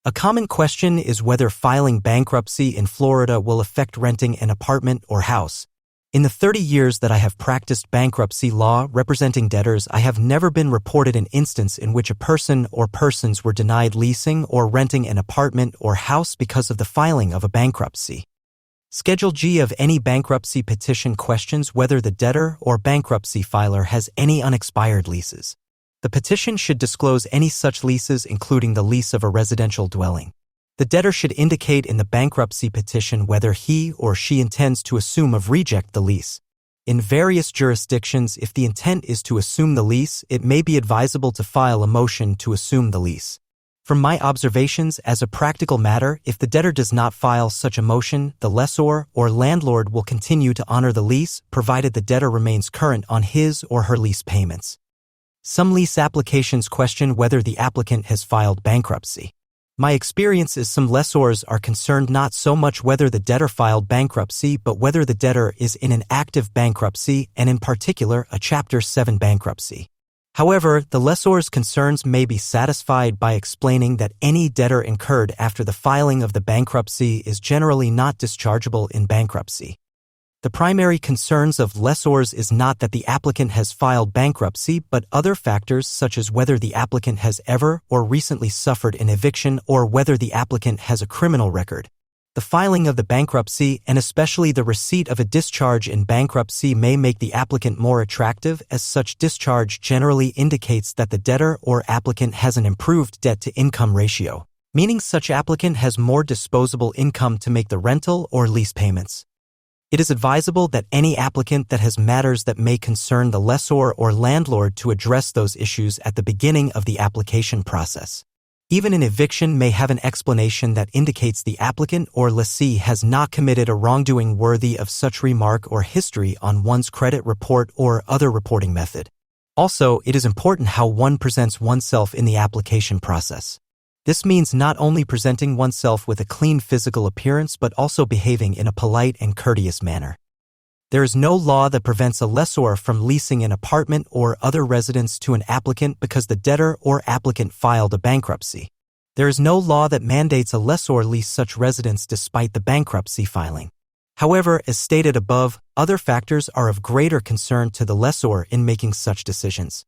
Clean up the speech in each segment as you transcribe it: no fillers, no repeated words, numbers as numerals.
A common question is whether filing bankruptcy in Florida will affect renting an apartment or house. In the 30 years that I have practiced bankruptcy law representing debtors, I have never been reported an instance in which a person or persons were denied leasing or renting an apartment or house because of the filing of a bankruptcy. Schedule G of any bankruptcy petition questions whether the debtor or bankruptcy filer has any unexpired leases. The petition should disclose any such leases, including the lease of a residential dwelling. The debtor should indicate in the bankruptcy petition whether he or she intends to assume or reject the lease. In various jurisdictions, if the intent is to assume the lease, it may be advisable to file a motion to assume the lease. From my observations, as a practical matter, if the debtor does not file such a motion, the lessor or landlord will continue to honor the lease, provided the debtor remains current on his or her lease payments. Some lease applications question whether the applicant has filed bankruptcy. My experience is some lessors are concerned not so much whether the debtor filed bankruptcy but whether the debtor is in an active bankruptcy and in particular a Chapter 7 bankruptcy. However, the lessor's concerns may be satisfied by explaining that any debtor incurred after the filing of the bankruptcy is generally not dischargeable in bankruptcy. The primary concerns of lessors is not that the applicant has filed bankruptcy but other factors such as whether the applicant has ever or recently suffered an eviction or whether the applicant has a criminal record. The filing of the bankruptcy and especially the receipt of a discharge in bankruptcy may make the applicant more attractive, as such discharge generally indicates that the debtor or applicant has an improved debt-to-income ratio, meaning such applicant has more disposable income to make the rental or lease payments. It is advisable that any applicant that has matters that may concern the lessor or landlord to address those issues at the beginning of the application process. Even an eviction may have an explanation that indicates the applicant or lessee has not committed a wrongdoing worthy of such remark or history on one's credit report or other reporting method. Also, it is important how one presents oneself in the application process. This means not only presenting oneself with a clean physical appearance but also behaving in a polite and courteous manner. There is no law that prevents a lessor from leasing an apartment or other residence to an applicant because the debtor or applicant filed a bankruptcy. There is no law that mandates a lessor lease such residence despite the bankruptcy filing. However, as stated above, other factors are of greater concern to the lessor in making such decisions.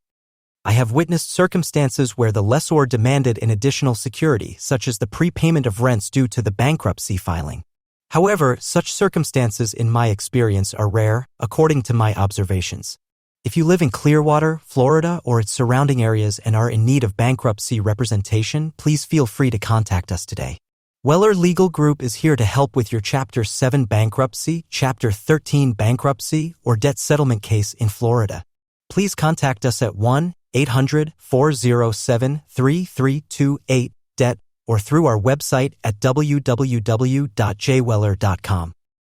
I have witnessed circumstances where the lessor demanded an additional security, such as the prepayment of rents due to the bankruptcy filing. However, such circumstances in my experience are rare, according to my observations. If you live in Clearwater, Florida, or its surrounding areas and are in need of bankruptcy representation, please feel free to contact us today. Weller Legal Group is here to help with your Chapter 7 bankruptcy, Chapter 13 bankruptcy, or debt settlement case in Florida. Please contact us at 1-800-407-3328 debt or through our website at www.jweller.com.